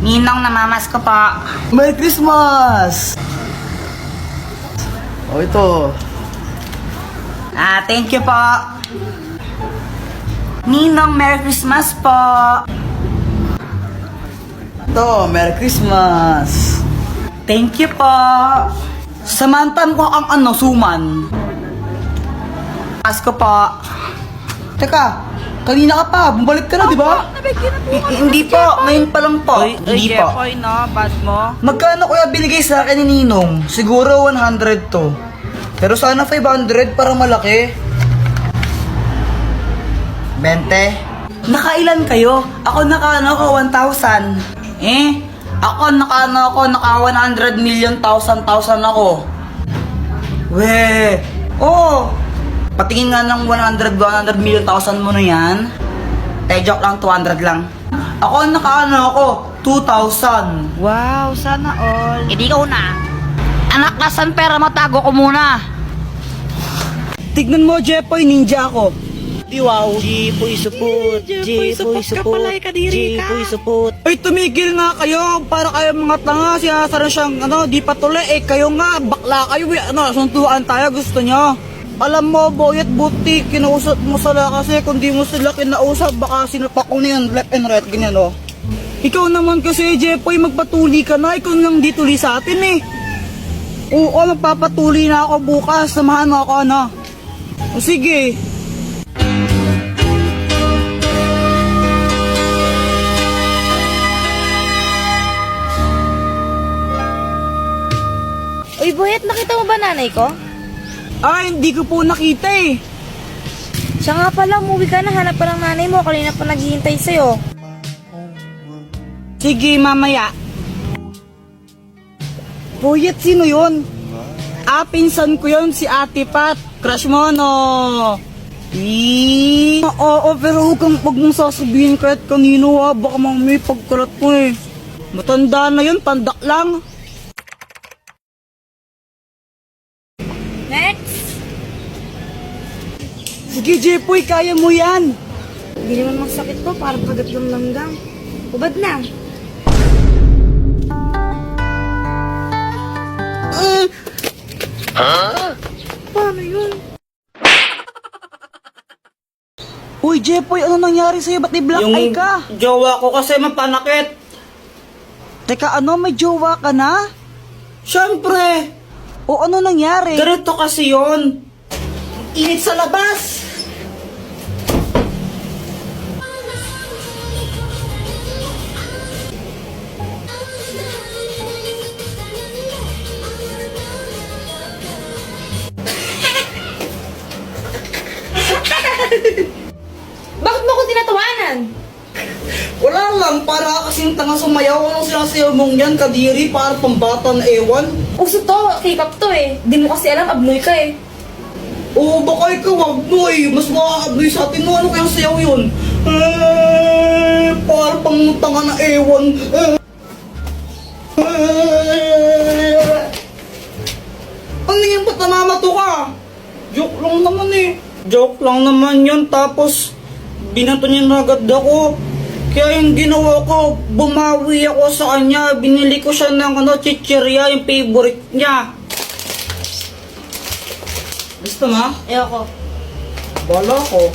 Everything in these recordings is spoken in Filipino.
Ninong, namamas ko po. Merry Christmas! O ito. Thank you po. Ninong, Merry Christmas po. Ito, Merry Christmas! Thank you po. Samantan ko ang suman. Pasko po. Teka, kanina ka pa, bumalik ka na, di ba? Hindi po, ngayon pa lang po. Hindi po. Jepoy, no? Bad mo. Magkano kuya binigay sa akin ni Ninong? Siguro 100 to. Pero sana 500 para malaki. 20. Nakailan kayo? Ako naka 1,000. Ako naka 100 million thousand ako. We, Oh, patingin nga ng 100 million thousand mo na yan. Joke lang, 200 lang. Ako naka 2,000. Wow, sana all. Hindi ko na. Anak, nasan pera mo? Tago ko muna. tignan mo, Jepoy, ninja ako. Wow. Jepoy supot. Jepoy supot. Jepoy supot. Ay, tumigil nga kayo. Para kayo mga tanga. Sinasara siyang, di patuloy. Kayo nga, bakla kayo. Suntuan tayo. Gusto nyo. Alam mo, Boyet, buti. Kinausap mo sila kasi kung di mo sila kinausap, baka sinapak ko na yan, left and right, ganyan, Ikaw naman kasi, Jepoy, magpatuli ka na. Ikaw nang di tuli sa atin, Oo, magpapatuli na ako bukas. Samahan mo ako, O, sige. Uy, Boyet, nakita mo ba nanay ko? Hindi ko po nakita Siya nga pala, umuwi ka na. Hanap pa ng nanay mo. Kanina pa naghihintay sa'yo. Sige, mamaya. Boyet, sino yun? Pinsan ko yun, si Ate Pat. Crush mo, no? Oo, pero huwag mong sasabihin kahit kanino, Baka may pagkarat mo, Matanda na yun, pandak lang. Next! Sige, Jepoy, kaya mo yan. Hindi naman masakit to. Parang pagat ng langgam. Ubad na. Paano yun? Uy, Jepoy, ano nangyari sa'yo? Ba't black eye ka? jowa ko kasi mapanakit. Teka, may jowa ka na? Siyempre, O ano nangyari? ganito kasi yun. Init sa labas. Bakit mo ko tinatawanan? Wala lang, para kasing tanga sumayaw. Anong sinasayaw mong yan, kadiri? Para pambata na ewan? Uso to. K-pop to Di mo kasi alam, abnoy ka Oo, baka ikaw, wag mo Mas makakabloy sa atin mo. Ano kayang sayaw yun? Para pang tanga na ewan. Ano yan, ba't namamato ka? Joke lang naman Joke lang naman yun, tapos binato niya na agad ako. Kaya yung ginawa ko, bumawi ako sa kanya. Binili ko siya ng chichirya, yung favorite niya. Gusto mo? Ayoko. Bala ko.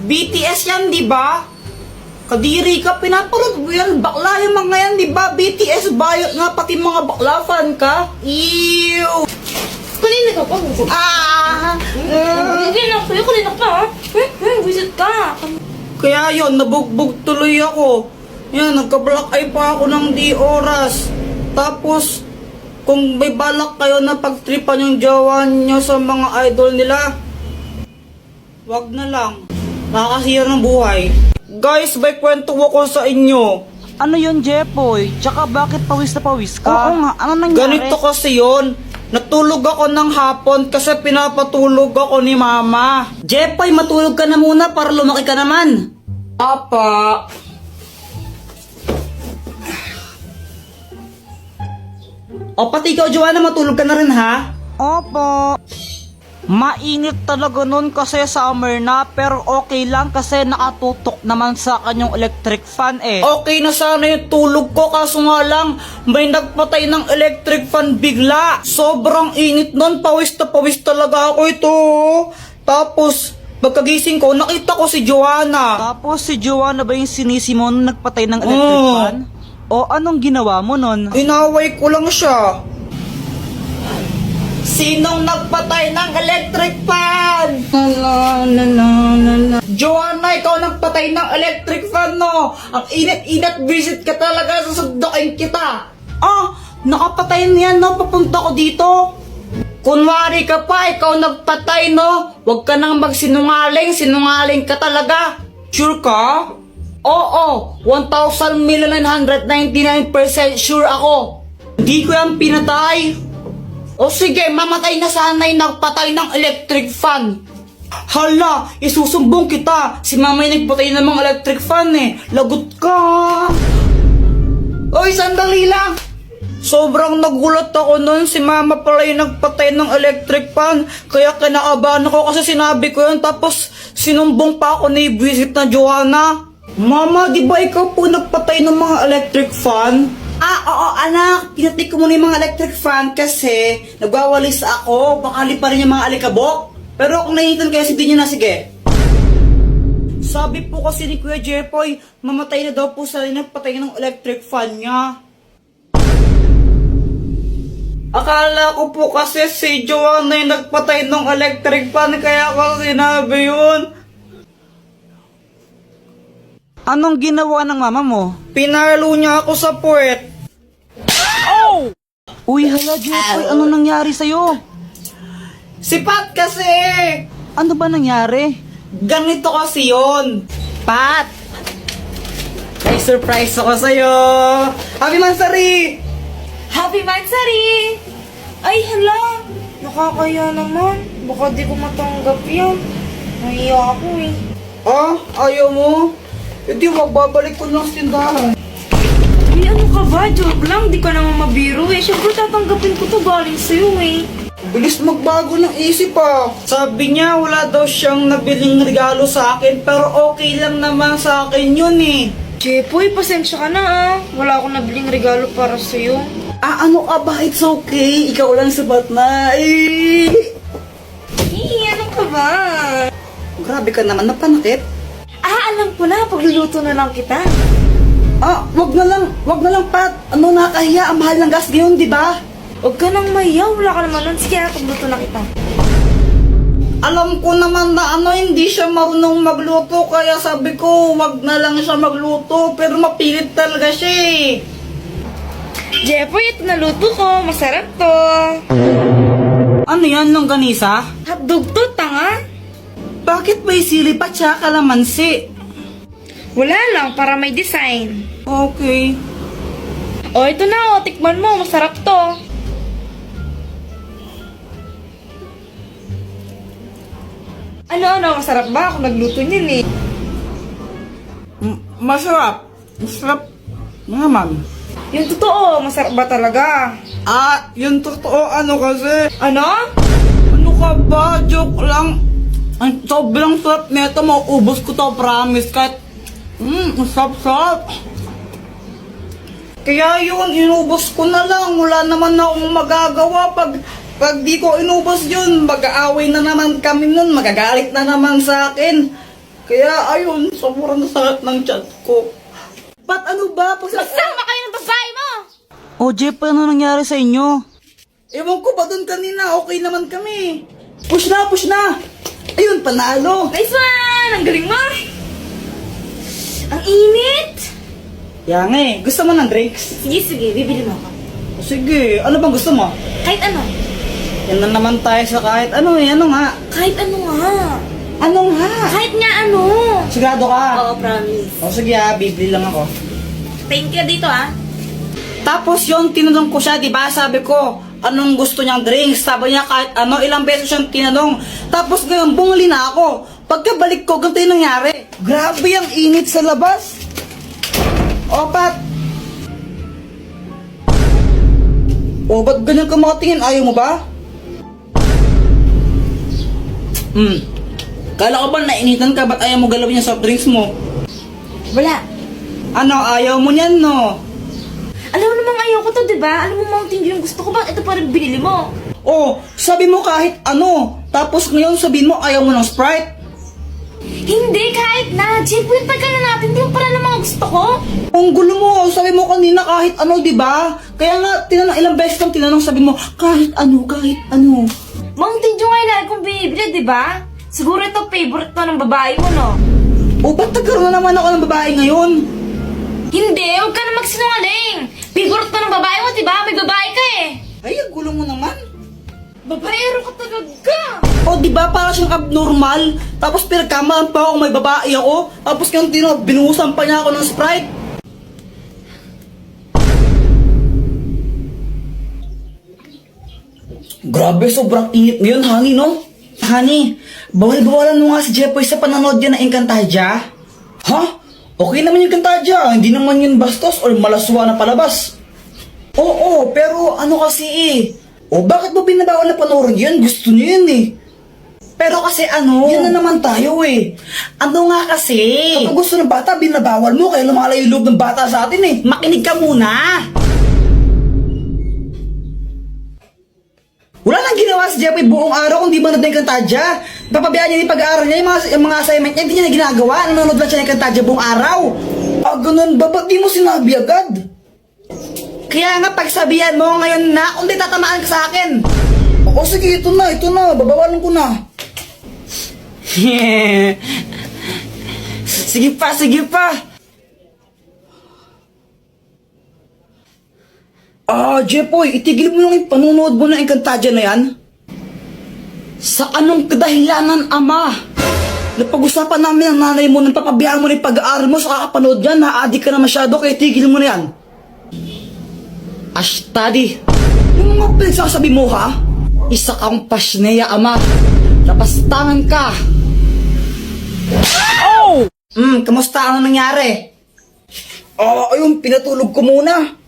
BTS yan, di ba? Kadiri ka, pinapanood mo yan. Bakla yung mga yan, di ba? BTS, bayot nga, pati mga bakla, fan ka. Ew! Kanina ka pa. Hindi na. Kanina ka pa. Visit ka. Kaya yun, nabugbog tuloy ako. Yan, nagka-black eye pa ako ng di oras. Tapos, kung may balak kayo na pagtripan yung jowa nyo sa mga idol nila, wag na lang. Nakakasira ng buhay. Guys, may kwento ako sa inyo. Ano yun, Jepoy? Tsaka bakit pawis na pawis ka? Oo nga, ano nangyari? Ganito kasi yun. Natulog ako ng hapon kasi pinapatulog ako ni mama. Jepoy, matulog ka na muna para lumaki ka naman. Apa. O pati ikaw, Joanna, matulog ka na rin, ha? Opo. Mainit talaga nun kasi summer na, pero okay lang kasi nakatutok naman sa akin yung electric fan eh. Okay na sana yung tulog ko, kaso nga lang, may nagpatay ng electric fan bigla. Sobrang init nun, pawis talaga ako ito. Tapos, pagkagising ko, nakita ko si Joanna. Tapos si Joanna ba yung sinisi mo nung nagpatay ng electric Oo. fan? O anong ginawa mo nun? Inaway ko lang siya. Sinong nagpatay ng electric fan? Joanna, ikaw nagpatay ng electric fan, no? Ang init-init, visit ka talaga, susugdokin kita. Ah, nakapatay niyan, no? Papunta ko dito. Kunwari ka pa, ikaw nagpatay, no? Huwag ka nang sinungaling ka talaga. Sure ka? Oo, 1,999% sure ako. Hindi ko yan pinatay. O sige, mamatay na sana yung nagpatay ng electric fan. Hala, isusumbong kita. Si mama yung nagpatay ng mga electric fan eh. Lagot ka. Oy, sandali lang. Sobrang nagulat ako nun. Si mama pala yung nagpatay ng electric fan. Kaya kinakabahan ako kasi sinabi ko yun. Tapos sinumbong pa ako ni visit na Joanna. Mama, di ba ikaw po nagpatay ng mga electric fan? Oo anak, pinatay ko muna yung mga electric fan kasi nagwawalis ako, baka liparin yung mga alikabok. Pero kung nahihitan kaya si Dinyo na, sige. Sabi po kasi ni Kuya Jepoy, mamatay na daw po sa nagpatay ng electric fan niya. Akala ko po kasi si Joanna yung nagpatay ng electric fan kaya ako sinabi yun. Anong ginawa ng mama mo? Pinalo niya ako sa puwet. Uy, hala Jepoy, ano nangyari sa'yo? Si Pat kasi! Ano ba nangyari? Ganito kasi yun. Pat! May surprise ako sa'yo! Happy Mansari! Happy Mansari! Ay, hala! Nakakaya naman. Baka di ko matanggap yan. Nahiya ako eh. Ah, ayaw mo? Hindi, magbabalik ko lang sa tindahan. Ay, ano ka ba? Joke lang. Di ka naman mabiro eh. Siyempre tatanggapin ko to galing sa'yo eh. Bilis magbago ng isip ah. Sabi niya wala daw siyang nabiling regalo sa akin pero okay lang naman sa akin yun eh. Jepoy, pasensya ka na ah. Wala akong nabiling regalo para sa'yo. Ah, ano ka ba? It's okay. Ikaw lang sabat na. Eh. Ano ka ba? Grabe ka naman, napanakit. Alam ko na. Pagluluto na lang kita. Ah, wag na lang, Pat. Ano, nakakahiya. Ang mahal ng gas ngayon, di ba? Huwag ka nang mayaw. Wala ka naman nun. Sige, pagluto na kita. Alam ko naman na hindi siya marunong magluto, kaya sabi ko, wag na lang siya magluto, pero mapilit talaga siya eh. Jepoy, ito na luto ko. Masarap to. Ano yan, longganisa? Hotdog to, tanga. Bakit may sili pa tsaka kalamansi? Wala lang, para may design. Okay. O, ito na, tikman mo. Masarap to. Ano, masarap ba? Ako nagluto niyan eh. Masarap. Masarap naman. Yung totoo, masarap ba talaga? Ah, yung totoo, ano kasi? Ano? Ano ka ba? Joke lang. Ang sobrang sarap nito, mauubos ko to, promise. Kahit, sarap. Kaya yun, inubos ko na lang. Wala naman na akong magagawa. Pag di ko inubos yun, mag-aaway na naman kami nun. Magagalit na naman sa akin. Kaya ayun, sobrang sakit ng chat ko. Pat, ano ba? Sama kayo ng babae mo! O Jepoy, ano nangyari sa inyo? Ewan ko ba dun kanina, okay naman kami. Push na! Ayun, panalo. Nice one! Ang galing mo! Ang init! Yan eh, gusto mo ng drinks? Sige, bibili mo ako. Sige, ano bang gusto mo? Kahit ano. Yan na naman tayo sa kahit ano eh, ano nga? Kahit ano nga. Ano nga? Kahit nga ano. Sigurado ka? Oo, promise. O sige bibili lang ako. Thank you dito ah. Tapos yun, tinanong ko siya, di ba? Sabi ko, anong gusto niyang drinks? Sabi niya kahit ano, ilang beses siyang tinanong. Tapos ngayon, bumuli na ako. Pagkabalik ko, ganito yung nangyari. Grabe ang init sa labas. O, Pat. O, ba't ganyan ka makatingin? Ayaw mo ba? Kala ko ba nainitan ka? Ba't ayaw mo galawin yung soft drinks mo? Wala. Ano, ayaw mo niyan, no? Alam mo namang ayaw ko to, di ba? Alam mo Mountain Dew yung gusto ko, bakit ito pa rin binili mo? Oh, sabi mo kahit ano. Tapos ngayon sabihin mo ayaw mo ng Sprite. Hindi, kahit na. Jepoy, tagal na natin. Di mo pala ng mga gusto ko. Ang gulo mo, sabi mo kanina kahit ano, di ba? Kaya nga, tinanong ilang beses kang tinanong, sabi mo, kahit ano, kahit ano. Mountain Dew nga yung lagi kong binibili, di ba? Siguro ito favorite to ng babae mo, no? O, ba't nagkaroon na naman ako ng babae ngayon? Hindi, huwag ka na magsinungaling. Favorite to ng babae mo, di ba? May babae ka eh. Ay, ang gulo mo naman. Babaero ka talaga. O, di ba para siyang abnormal? Tapos pinagkamalan pa ako may babae ako. Tapos kaya binuhusan pa niya ako ng Sprite. Grabe, sobrang init ngayon, honey, no? Honey, bawal-bawalan mo nga si Jepoy sa panonood niya ng Encantadia. Ha? Okay naman yung Encantadia. Hindi naman yun bastos or malaswa na palabas. Oo, pero ano kasi eh. O bakit mo binabawal na panoorin yun? Gusto niyo yun eh. Pero kasi ano, yan na naman tayo eh. Ano nga kasi? Kapag gusto ng bata, binabawal mo kaya lumalayo yung loob ng bata sa atin eh. Makinig ka muna. Wala nang ginawa si Jeffrey buong araw kung di manood ng Encantadia. Papabayaan niya yung pag-aaral niya, yung mga assignment niya, hindi niya na ginagawa. Nanonood lang siya ng Encantadia buong araw. Ah, ganun ba? Ba't di mo sinabi agad? Kaya nga pagsabihan mo ngayon na kung di tatamaan ka sa akin. O sige, ito na. Babawalan ko na. Sige pa. Ah, Jepoy, itigil mo yung panunood mo ng Encantadia na yan. Sa anong kadahilanan, ama? Napag-usapan namin ang nanay mo nang papabayaan mo na yung pag-aaral mo sa kakapanood yan. Na-addict ka na masyado kaya tigil mo na yan. Ashtadi, yung mga pinagsasabi mo ha? Isa kang pasneya, ama. Lapastangan ka. Oh! Kamusta? Ano nangyari? Ayun, pinatulog ko muna.